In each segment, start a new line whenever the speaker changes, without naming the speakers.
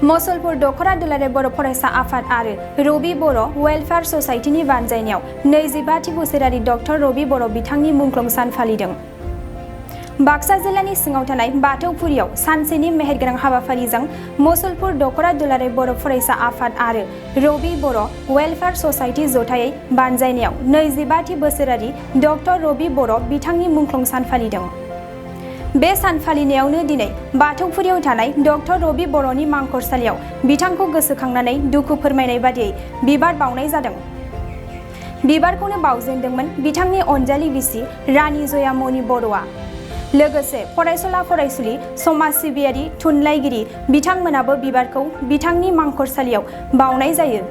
मसलपुर दख'र दुलाराय बर' फरायसा आफाद आरो रबि बर' वेलफेयार ससाइटिनि बानजायनायाव 25थि बोसोरारि डक्टर रबि बर' बिथांनि मुंख्लं सान फालिदों। बाक्सा जिल्लानि सिङाव थानाय बाथौफुरियाव सानसेनि मेहेरगोनां हाबाफारिजों मसलपुर दख'र दुलाराय बर' फरायसा आफाद आरो रबि बर' वेलफेयार ससाइटि जथायै बानजायनायाव 25थि बोसोरारि डक्टर रबि बर' बिथांनि मुंख्लं सान फालिदों। बे सान फालिनायावनो दिनै बाथौफुरियाव थानाय डक्टर रबि बर'नि मांखरसालियाव बिथांखौ गोसोखांनानै दुखु फोरमायनाय बादियै बिबार बावनाय जादों। बिबारखौनो बावजेनदोंमोन बिथांनि अनजालि बिसि रानि जयामनि बर'आ। लोगोसे फरायसुला फरायसुलि समाज सिबियारि थुनलाइगिरि बिथांमोनाबो बिबारखौ बिथांनि मांखरसालियाव बावनाय जायो।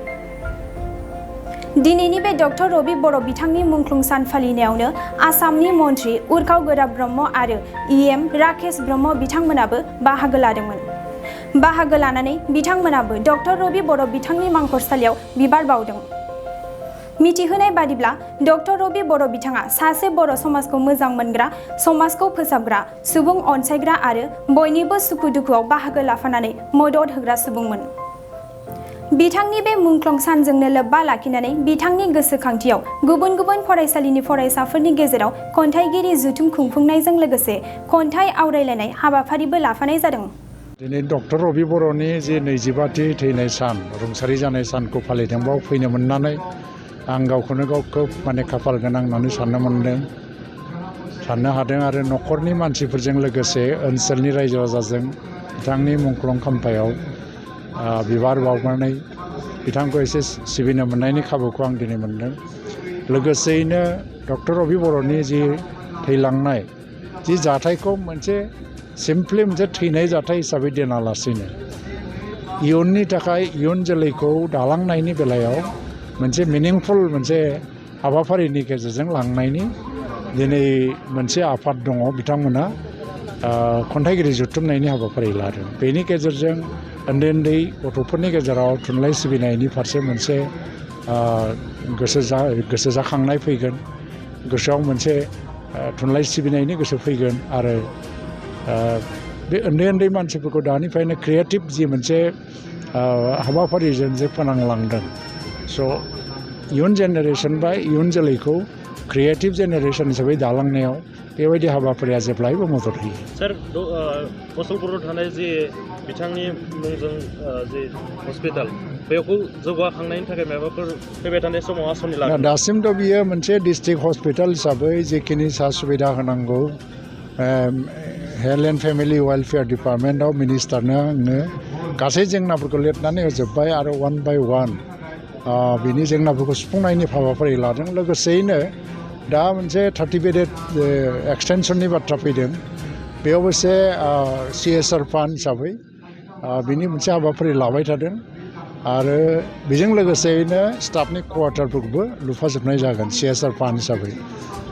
दिनैनि बे डक्टर रबि बर' बिथांनि मुंख्लं सान फालिनायावनो आसामनि मन्त्रि उर्खाव गोराब ब्रह्म आरो इएम राकेश ब्रह्म बिथांमोनाबो बाहागो लादोंमोन। बाहागो लानानै बिथांमोनाबो डक्टर रबि बर' बिथांनि मांखरसालियाव बिबार बावदों। मिथिहोनाय बादिब्ला डक्टर रबि बर' बिथाङा सासे बर' समाजखौ मोजां मोनग्रा, समाजखौ फोसाबग्रा, सुबुं अनसायग्रा आरो बयनिबो सुखु दुखुआव बाहागो लाफानानै मदद होग्रा सुबुंमोन। बिथांनि बे मुंख्लं सानजोंनो लोब्बा लाखिनानै बिथांनि गोसोखांथियाव गुबुन गुबुन फरायसालिनि फरायसाफोरनि गेजेराव खन्थाइगिरि जथुम खुंफुंनायजों लोगोसे खन्थाइ आवरायलायनाय हाबाफारिबो लाफानाय जादों।
दिनै डक्टर रबि बर'नि जे 25थि थैनाय सान रुंसारि जानाय सानखौ फालिदों बाव फैनो मोननानै आं गावखौनो गाव खोब खाफाल गोनां होननानै साननो हादों आरो न'खरनि मानसिफोरजों लोगोसे ओनसोलनि रायजो राजाजों बिथांनि मुंख्लं खाम्फायाव बिबार बावनानै बिथांखौ एसे सिबिनो मोननायनि खाबुखौ आं दिनै मोनदों। लोगोसेयैनो डक्टर रबि बर'नि जि थैलांनाय जि जाथायखौ मोनसे सिम्पलि मोनसे थैनाय जाथाय हिसाबै दोनालासिनो इयुननि थाखाय इयुन जोलैखौ दालांनायनि बेलायाव मोनसे मिनिंफुल मोनसे हाबाफारिनि गेजेरजों लांनायनि दिनै मोनसे आफाद दङ। बिथांमोना खन्थाइगिरि जुथुमनायनि हाबाफारि लादों। बेनि गेजेरजों उन्दै उन्दै गथ'फोरनि गेजेराव थुनलाइ सिबिनायनि फारसे मोनसे गोसो जाखांनाय फैगोन, गोसोआव मोनसे थुनलाइ सिबिनायनि गोसो फैगोन आरो बे उन्दै उन्दै मानसिफोरखौ दानिफ्रायनो क्रिएटिभ जि मोनसे हाबाफारिजों जे फोनांलांदों। स' इयुन जेनेरेसन बा इयुन जोलैखौ क्रिएटिभ जेनेरेसन हिसाबै दालांनायाव बेबायदि हाबाफारिया जेब्लायबो मदद होयो।
सार मसलपुराव थानाय जे बिथांनि मुंजों जे हस्पिटाल बेखौ जौगाखांनायनि थाखाय माबाफोर फैबाय थानाय समाव आसनि लागोन?
दासिमथ' बियो मोनसे डिस्ट्रिक्ट हस्पिटाल हिसाबै जेखिनि सा सुबिदा होनांगौ हेल्थ एन्ड फेमिलि वेलफेयार डिपार्टमेन्टआव मिनिस्टारनो आंनो गासै जेंनाफोरखौ लिरनानै होजोब्बाय आरो वान बाय वान बिनि जेंनाफोरखौ सुफुंनायनि हाबाफारि लादों। लोगोसेयैनो दा मोनसे 30 बेडेड एक्सटेनसननि बाथ्रा फैदों। बेयाव एसे CSR फान्ड हिसाबै बिनि मोनसे हाबाफारि लाबाय थादों आरो बेजों लोगोसेयैनो स्टाफनि क्वार्टारफोरखौबो लुफाजोबनाय जागोन CSR फान्ड हिसाबै।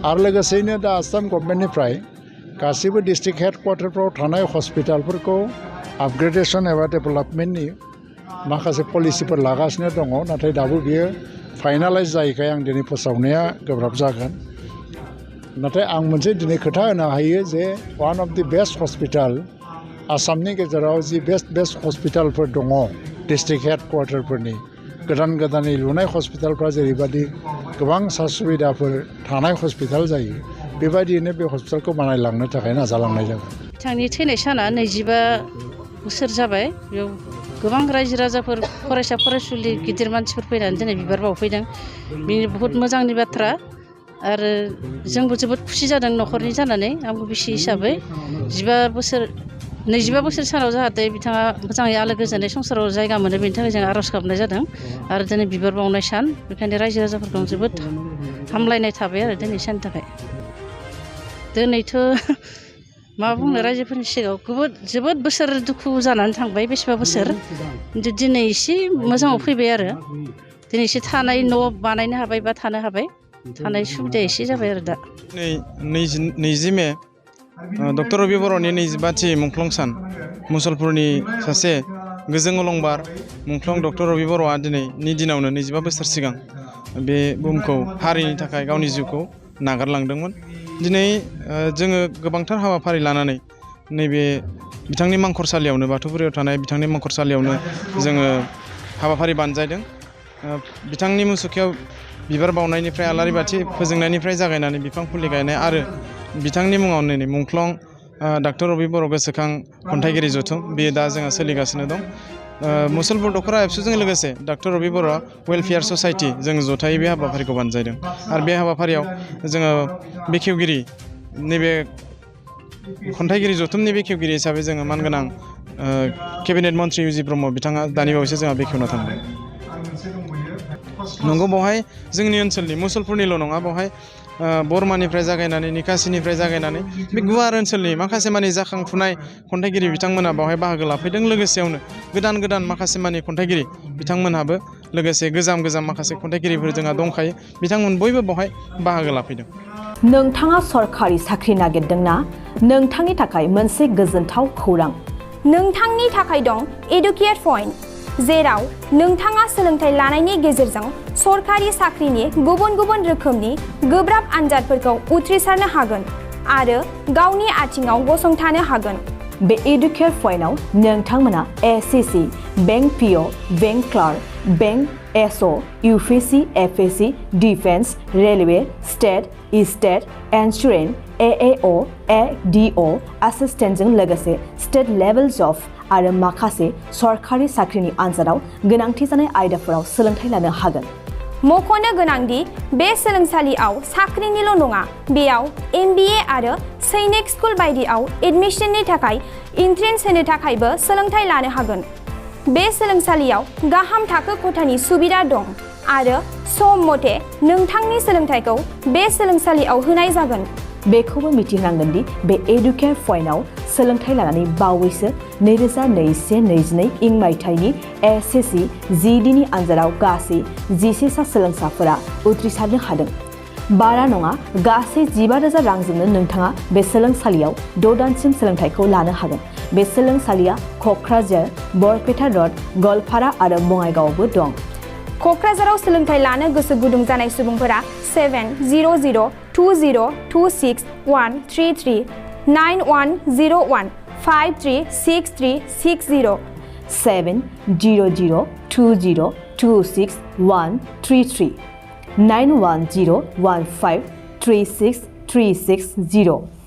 आरो लोगोसेयैनो दा आसाम गभर्नमेन्टनिफ्राय गासैबो डिस्ट्रिक्ट हेडक्वार्टारफ्राव थानाय हस्पिटालफोरखौ आपग्रेडेसन एबा डेभेलपमेन्टनि माखासे पलिसिफोर लागासिनो दङ। नाथाय दाबो बियो फाइनालाइज जायैखाय आं दिनै फोसावनाया गोब्राब जागोन। नाथाय आं मोनसे दिनै खोथा होनो हायो जे one of the best hospital आसामनि गेजेराव जि बेस्ट हस्पिटालफोर दङ डिस्ट्रिक्ट हेडक्वार्टारफोरनि गोदानै लुनाय हस्पिटालफ्रा जेरैबायदि गोबां सा सुबिदाफोर थानाय हस्पिटाल जायो बेबायदियैनो बे हस्पिटालखौ बानायलांनो थाखाय नाजालांनाय जागोन।
बिथांनि थैनाय साना 25 बोसोर जाबाय। बेयाव गोबां रायजो राजाफोर फरायसा फरायसुलि गिदिर मानसिफोर फैनानै दिनै बिबार बावफैदों। बेनि बहुत मोजांनि बाथ्रा आरो जोंबो जोबोद खुसि जादों न'खरनि जानानै। आंबो बिसि हिसाबै 25 बोसोर सानाव जाहाथे बिथाङा मोजाङै आलो गोजोनै संसाराव जायगा मोनो बेनि थाखाय जों आर'ज गाबनाय जादों। आरो दिनै बिबार बावनाय सान बेखायनो रायजो राजाफोरखौ जोबोद हामलायनाय थाबाय आरो दिनै साननि थाखाय। दिनैथ' मा बुंनो रायजोफोरनि सिगाङाव जोबोद बोसोर दुखु जानानै थांबाय बेसेबा बोसोर। खिन्थु दिनै एसे मोजाङाव फैबाय आरो दिनै एसे थानाय न' बानायनो हाबाय बा थानो हाबाय, थानाय सुबिदा एसे जाबाय आरो दा।
20 मे डक्टर रबि बर'नि 25थि मुंख्लं सान मुसलपुरनि सासे गोजों अलंबार मुंख्लं डक्टर रबि बर'आ दिनैनि दिनावनो 25 बोसोर सिगां बे बुहुमखौ हारिनि थाखाय गावनि जिउखौ नागारलांदोंमोन। दिनै जोङो गोबांथार हाबाफारि लानानै नैबे बिथांनि मांखरसालियावनो बाथौफुरियाव थानाय बिथांनि मांखरसालियावनो जोङो हाबाफारि बानजायदों। बिथांनि मुसुखायाव बिबार बावनायनिफ्राय आलारि बाथि फोजोंनायनिफ्राय जागायनानै बिफां फुलि गायनाय आरो बिथांनि मुङाव नै मुंख्लं डक्टर रबि बर' गोसोखां खन्थाइगिरि जथुम बेयो दा जोंहा सोलिगासिनो दं। मुसलपुर दख'रा एबसुजों लोगोसे डक्टर रबि बर' वेलफेयार ससाइटि जों जथायै बे हाबाफारिखौ बानजायदों आरो बे हाबाफारियाव जोङो बेखेवगिरि नैबे खन्थाइगिरि जथुमनि बेखेवगिरि हिसाबै जोङो मानगोनां केबिनेट मन्त्रि इउजि ब्रह्म बिथाङा दानि बावैसो जोंहा बेखेवना थांदों। नंगौ बेवहाय जोंनि ओनसोलनि मुसलपुरनिल' नङा बेवहाय बरमानिफ्राय जागायनानै निकासिनिफ्राय जागायनानै बे गुवार ओनसोलनि माखासे मानि जाखांफुनाय खन्थाइगिरि बिथांमोना बेवहाय बाहागो लाफैदों। लोगोसेयावनो गोदान गोदान माखासे मानि खन्थाइगिरि बिथांमोनहाबो लोगोसे गोजाम माखासे खन्थाइगिरिफोर जोंहा दंखायो बिथांमोन बयबो बेवहाय बाहागो लाफैदों।
नोंथाङा सरखारि साख्रि नागिरदोंना? नोंथांनि थाखाय मोनसे गोजोनथाव खौरां।
नोंथांनि थाखाय दं एडुकेट पइन्ट, जेराव नोंथाङा सोलोंथाइ लानायनि गेजेरजों सरखारि साख्रिनि गुबुन गुबुन रोखोमनि गोब्राब आनजादफोरखौ उथ्रिसारनो हागोन आरो गावनि आथिङाव गसंथानो हागोन।
बे एडुकेट पइन्टआव नोंथांमोना SSC, bank PO, bank clerk, bank SO, UPSC, FSC, defence, railway, state insurance, AAO, ADO एसिस्टेन्टजों लोगोसे स्टेट लेभेल जब आरो माखासे सरखारि साख्रिनि आनजादाव गोनांथि जानाय आयदाफोराव सोलोंथाइ लानो हागोन।
मख'नो गोनांदि बे सोलोंसालियाव साख्रिनिल' नङा, बेयाव MBA आरो सैनिक स्कुल बायदियाव एडमिशननि थाखाय एन्ट्रेन्स होनो थाखायबो सोलोंथाइ लानो हागोन। बे सोलोंसालियाव गाहाम थाखो खथानि सुबिदा दं आरो सम मथे नोंथांनि सोलोंथाइखौ बे सोलोंसालियाव होनाय जागोन।
बेखौबो मिथिनांगोन दि बे एडुकेट पइन्टआव सोलोंथाइ लानानै बावैसो 2021-22 इं मायथाइनि एसएससि जिडिनि आनजादाव गासै 11 सा सोलोंसाफोरा उथ्रिसारनो हादों। बारा नङा, गासै 15,000 रांजोंनो नोंथाङा बे सोलोंसालियाव 6 दानसिम सोलोंथाइखौ लानो हागोन। बे सोलोंसालिया क'क्राझार, बरपेटा रड, गवालपारा आरो बङाइगावआवबो दं।
क'क्राझाराव सोलोंथाइ लानो गोसो गुदुं जानाय सुबुंफोरा 700-226-133 9101-536360
700-226-133 9101536360